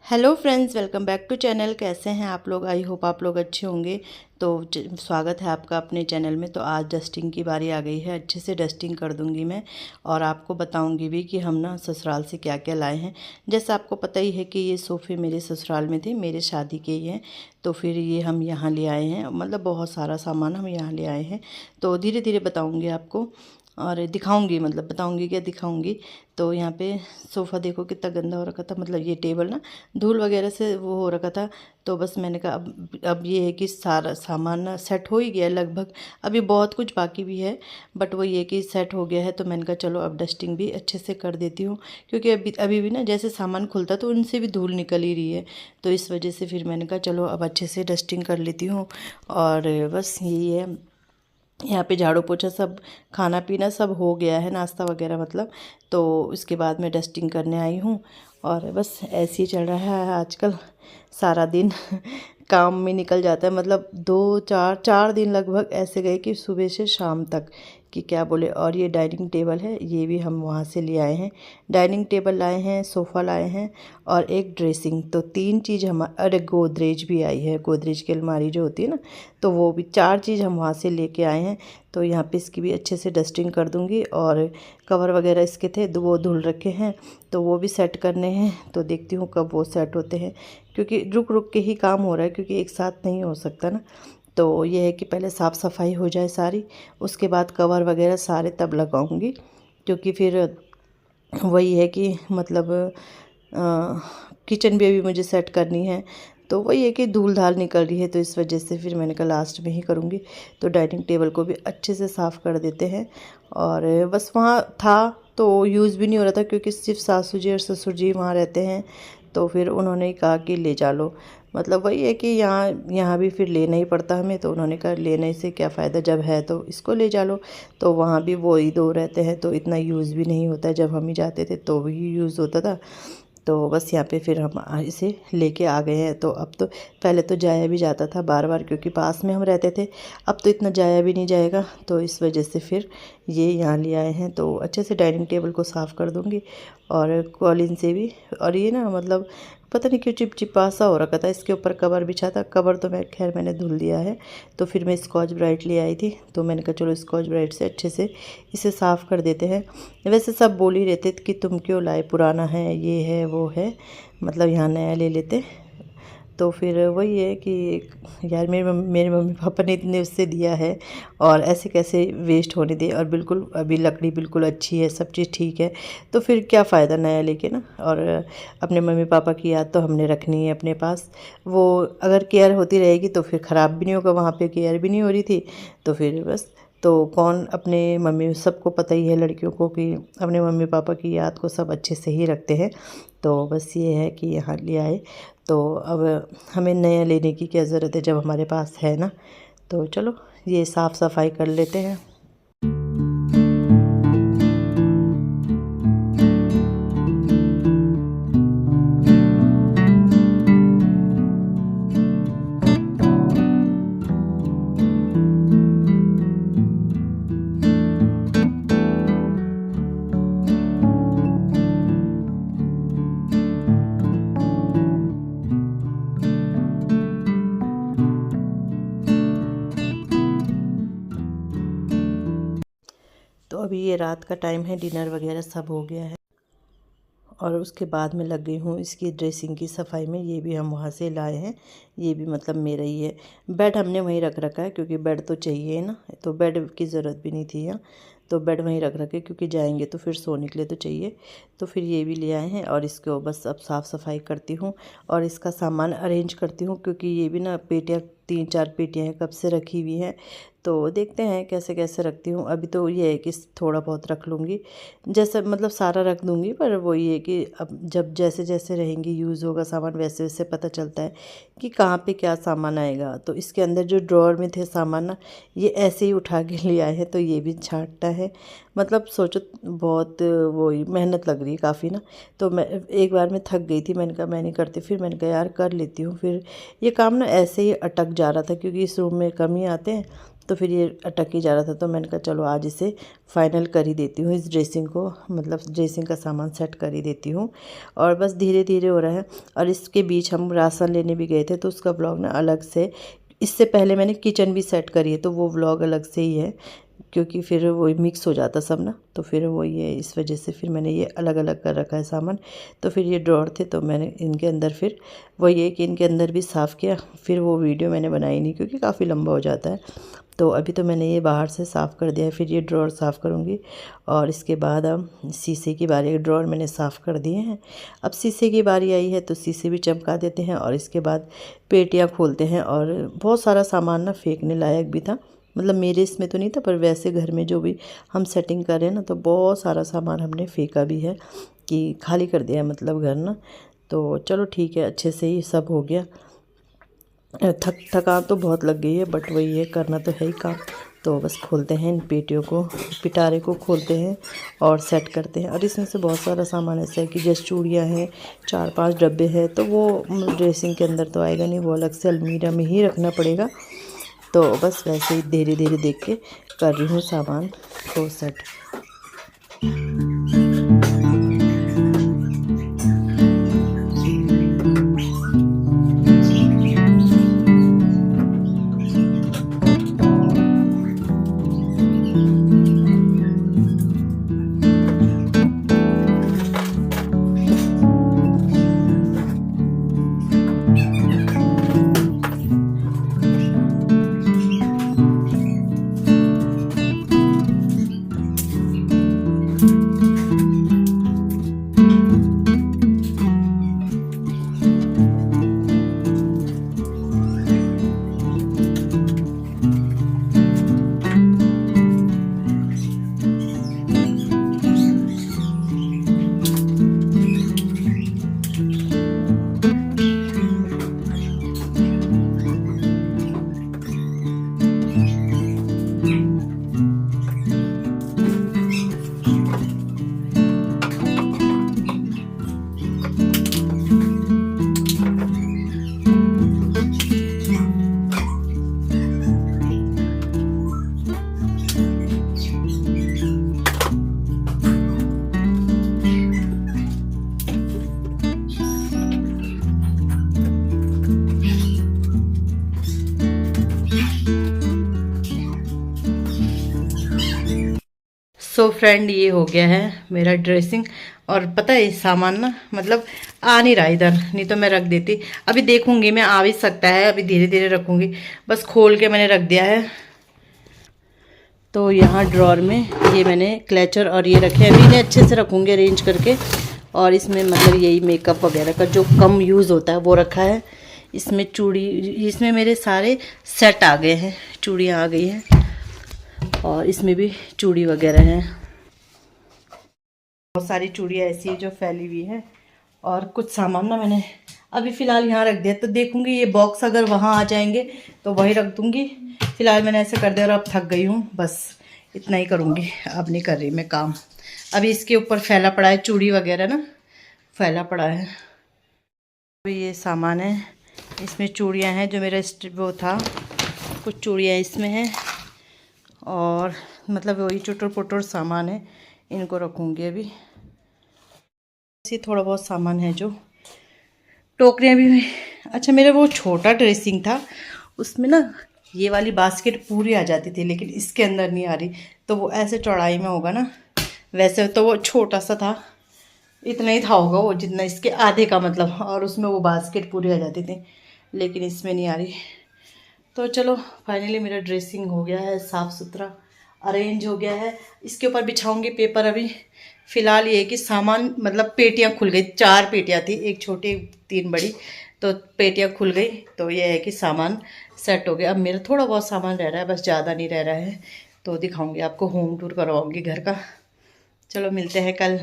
Hello friends, welcome back to channel. कैसे हैं आप लोग? आई होप आप लोग अच्छे होंगे। तो स्वागत है आपका अपने चैनल में। तो आज डस्टिंग की बारी आ गई है। अच्छे से डस्टिंग कर दूंगी मैं और आपको बताऊंगी भी कि हम ना ससुराल से क्या क्या लाए हैं। जैसे आपको पता ही है कि ये सोफ़े मेरे ससुराल में थे, मेरे शादी के ही हैं। तो फिर ये हम यहाँ ले आए हैं, मतलब बहुत सारा सामान हम यहाँ ले आए हैं। तो धीरे धीरे बताऊँगी आपको और दिखाऊंगी, मतलब बताऊंगी क्या दिखाऊंगी। तो यहाँ पे सोफ़ा देखो कितना गंदा हो रखा था, मतलब ये टेबल ना धूल वगैरह से वो हो रखा था। तो बस मैंने कहा अब ये है कि सारा सामान ना सेट हो ही गया है लगभग। अभी बहुत कुछ बाकी भी है, बट वो ये कि सेट हो गया है। तो मैंने कहा चलो अब डस्टिंग भी अच्छे से कर देती हूँ, क्योंकि अभी अभी भी ना जैसे सामान खुलता तो उनसे भी धूल निकल ही रही है। तो इस वजह से फिर मैंने कहा चलो अब अच्छे से डस्टिंग कर लेती हूँ। और बस यही है, यहाँ पे झाड़ू पोछा सब, खाना पीना सब हो गया है, नाश्ता वगैरह मतलब। तो उसके बाद मैं डस्टिंग करने आई हूँ और बस ऐसे ही चल रहा है आजकल सारा दिन काम में निकल जाता है। मतलब 2 4 4 दिन लगभग ऐसे गए कि सुबह से शाम तक कि क्या बोले। और ये डाइनिंग टेबल है, ये भी हम वहाँ से ले आए हैं। डाइनिंग टेबल लाए हैं, सोफ़ा लाए हैं और एक ड्रेसिंग। तो 3 चीज़ हम, अरे गोदरेज भी आई है, गोदरेज की अलमारी जो होती है ना, तो वो भी 4 चीज़ हम वहाँ से लेके आए हैं। तो यहाँ पे इसकी भी अच्छे से डस्टिंग कर दूँगी। और कवर वगैरह इसके थे वो धुल रखे हैं, तो वो भी सेट करने हैं। तो देखती हूँ कब वो सेट होते हैं, क्योंकि रुक रुक के ही काम हो रहा है, क्योंकि एक साथ नहीं हो सकता ना। तो ये है कि पहले साफ़ सफाई हो जाए सारी, उसके बाद कवर वगैरह सारे तब लगाऊंगी। क्योंकि फिर वही है कि मतलब किचन भी अभी मुझे सेट करनी है। तो वही है कि धूल धाल निकल रही है, तो इस वजह से फिर मैंने कहा लास्ट में ही करूँगी। तो डाइनिंग टेबल को भी अच्छे से साफ़ कर देते हैं। और बस वहाँ था तो यूज़ भी नहीं हो रहा था, क्योंकि सिर्फ सासू जी और ससुर जी वहाँ रहते हैं। तो फिर उन्होंने ही कहा कि ले जा लो। मतलब वही है कि यहाँ यहाँ भी फिर लेना ही पड़ता हमें। तो उन्होंने कहा लेने से क्या फ़ायदा, जब है तो इसको ले जा लो। तो वहाँ भी वो ही दो रहते हैं, तो इतना यूज़ भी नहीं होता है। जब हम ही जाते थे तो ही यूज़ होता था। तो बस यहाँ पे फिर हम इसे लेके आ गए हैं। तो अब तो, पहले तो जाया भी जाता था बार बार, क्योंकि पास में हम रहते थे। अब तो इतना जाया भी नहीं जाएगा, तो इस वजह से फिर ये यहाँ ले आए हैं। तो अच्छे से डाइनिंग टेबल को साफ़ कर दूँगी और कॉलिन से भी। और ये ना मतलब पता नहीं क्यों चिपचिपा सा हो रखा था, इसके ऊपर कवर बिछा था। कवर तो मैं खैर मैंने धुल दिया है। तो फिर मैं स्कॉच ब्राइट ले आई थी, तो मैंने कहा चलो स्कॉच ब्राइट से अच्छे से इसे साफ़ कर देते हैं। वैसे सब बोल ही रहते थे कि तुम क्यों लाए, पुराना है, ये है वो है, मतलब यहाँ नया ले लेते। तो फिर वही है कि यार मेरे मम्मी पापा ने इतने उससे दिया है, और ऐसे कैसे वेस्ट होने दे। और बिल्कुल अभी लकड़ी बिल्कुल अच्छी है, सब चीज़ ठीक है, तो फिर क्या फ़ायदा नया लेके ना। और अपने मम्मी पापा की याद तो हमने रखनी है अपने पास। वो अगर केयर होती रहेगी तो फिर ख़राब भी नहीं होगा, वहाँ पे केयर भी नहीं हो रही थी। तो फिर बस, तो कौन अपने मम्मी, सबको पता ही है लड़कियों को कि अपने मम्मी पापा की याद को सब अच्छे से ही रखते हैं। तो बस ये है कि यहाँ ले आए। तो अब हमें नया लेने की क्या ज़रूरत है जब हमारे पास है ना। तो चलो ये साफ़ सफाई कर लेते हैं। तो अभी ये रात का टाइम है, डिनर वगैरह सब हो गया है और उसके बाद में लग गई हूँ इसकी ड्रेसिंग की सफाई में। ये भी हम वहाँ से लाए हैं, ये भी मतलब मेरा ही है। बेड हमने वहीं रख रखा है, क्योंकि बेड तो चाहिए ना, तो बेड की ज़रूरत भी नहीं थी यहाँ। तो बेड वहीं रख रखे, क्योंकि जाएंगे तो फिर सोने के लिए तो चाहिए। तो फिर ये भी ले आए हैं और इसको बस अब साफ़ सफाई करती हूँ और इसका सामान अरेंज करती हूँ। क्योंकि ये भी ना पेटियाँ, 3 4 पेटियाँ कब से रखी हुई हैं। तो देखते हैं कैसे कैसे रखती हूँ। अभी तो ये है कि थोड़ा बहुत रख लूँगी, जैसे मतलब सारा रख दूँगी। पर वो ये कि अब जब जैसे जैसे रहेंगी, यूज़ होगा सामान, वैसे वैसे पता चलता है कि कहाँ पे क्या सामान आएगा। तो इसके अंदर जो ड्रॉअर में थे सामान ना, ये ऐसे ही उठा के ले आए हैं। तो ये भी छांटना है, मतलब सोचो बहुत वही मेहनत लग रही है काफ़ी ना। तो मैं एक बार में थक गई थी, मैंने कहा मैं नहीं करती। फिर मैंने कहा यार कर लेती हूँ। फिर ये काम ना ऐसे ही अटक जा रहा था, क्योंकि इस रूम में कम ही आते हैं। तो फिर ये अटक ही जा रहा था, तो मैंने कहा चलो आज इसे फाइनल कर ही देती हूँ, इस ड्रेसिंग को, मतलब ड्रेसिंग का सामान सेट कर ही देती हूँ। और बस धीरे धीरे हो रहा है। और इसके बीच हम राशन लेने भी गए थे, तो उसका ब्लॉग ना अलग से, इससे पहले मैंने किचन भी सेट करी है, तो वो व्लॉग अलग से ही है, क्योंकि फिर वो मिक्स हो जाता सब ना, तो फिर वो ये इस वजह से फिर मैंने ये अलग अलग कर रखा है सामान। तो फिर ये ड्रॉर थे, तो मैंने इनके अंदर फिर वो ये कि इनके अंदर भी साफ़ किया। फिर वो वीडियो मैंने बनाई नहीं, क्योंकि काफ़ी लंबा हो जाता है। तो अभी तो मैंने ये बाहर से साफ़ कर दिया है, फिर ये ड्रॉर साफ़ करूँगी। और इसके बाद अब शीशे की बारी है, ड्रॉर मैंने साफ़ कर दिए हैं, अब शीशे की बारी आई है, तो शीशे भी चमका देते हैं। और इसके बाद पेटियाँ खोलते हैं। और बहुत सारा सामान ना फेंकने लायक भी था, मतलब मेरे इसमें तो नहीं था, पर वैसे घर में जो भी हम सेटिंग कर रहे हैं ना, तो बहुत सारा सामान हमने फेंका भी है, कि खाली कर दिया है मतलब घर ना। तो चलो ठीक है, अच्छे से ही सब हो गया। थकान तो बहुत लग गई है, बट वही है, करना तो है ही काम। तो बस खोलते हैं इन पेटियों को, पिटारे को खोलते हैं और सेट करते हैं। और इसमें से बहुत सारा सामान ऐसा है कि जैसे चूड़ियाँ हैं, 4-5 डब्बे हैं, तो वो ड्रेसिंग के अंदर तो आएगा नहीं, वो अलग से अलमीरा में ही रखना पड़ेगा। तो बस वैसे ही धीरे धीरे देख के कर रही हूँ सामान को सेट। सो फ्रेंड, ये हो गया है मेरा ड्रेसिंग। और पता है सामान ना मतलब आ नहीं रहा इधर, नहीं तो मैं रख देती। अभी देखूंगी मैं, आ भी सकता है, अभी धीरे धीरे रखूंगी। बस खोल के मैंने रख दिया है। तो यहाँ ड्रॉर में ये मैंने क्लचर और ये रखे हैं, अभी इन्हें अच्छे से रखूँगी अरेंज करके। और इसमें मतलब यही मेकअप वगैरह का जो कम यूज़ होता है वो रखा है। इसमें चूड़ी, इसमें मेरे सारे सेट आ गए हैं, चूड़ियाँ आ गई हैं, और इसमें भी चूड़ी वगैरह हैं। बहुत सारी चूड़ियाँ ऐसी है जो फैली हुई है। और कुछ सामान ना मैंने अभी फ़िलहाल यहाँ रख दिया, तो देखूंगी ये बॉक्स अगर वहाँ आ जाएंगे तो वही रख दूंगी। फ़िलहाल मैंने ऐसे कर दिया। और अब थक गई हूँ, बस इतना ही करूँगी, अब नहीं कर रही मैं काम। अभी इसके ऊपर फैला पड़ा है, चूड़ी वगैरह ना फैला पड़ा है। अभी ये सामान है, इसमें चूड़ियाँ हैं जो मेरा वो था, कुछ चूड़ियाँ इसमें हैं। और मतलब वही चुटर पुटर सामान है, इनको रखूँगी अभी। थोड़ा बहुत सामान है जो टोकरियाँ भी। अच्छा, मेरा वो छोटा ड्रेसिंग था, उसमें ना ये वाली बास्केट पूरी आ जाती थी, लेकिन इसके अंदर नहीं आ रही। तो वो ऐसे चौड़ाई में होगा ना, वैसे तो वो छोटा सा था, इतना ही था होगा वो, जितना इसके आधे का मतलब। और उसमें वो बास्केट पूरी आ जाती थी, लेकिन इसमें नहीं आ रही। तो चलो फाइनली मेरा ड्रेसिंग हो गया है, साफ़ सुथरा अरेंज हो गया है। इसके ऊपर बिछाऊंगी पेपर। अभी फ़िलहाल ये है कि सामान मतलब पेटियाँ खुल गई, 4 पेटियाँ थी, एक छोटी 3 बड़ी, तो पेटियाँ खुल गई। तो ये है कि सामान सेट हो गया। अब मेरा थोड़ा बहुत सामान रह रहा है, बस ज़्यादा नहीं रह रहा है। तो दिखाऊंगी आपको, होम टूर करवाऊंगी घर का। चलो मिलते हैं कल।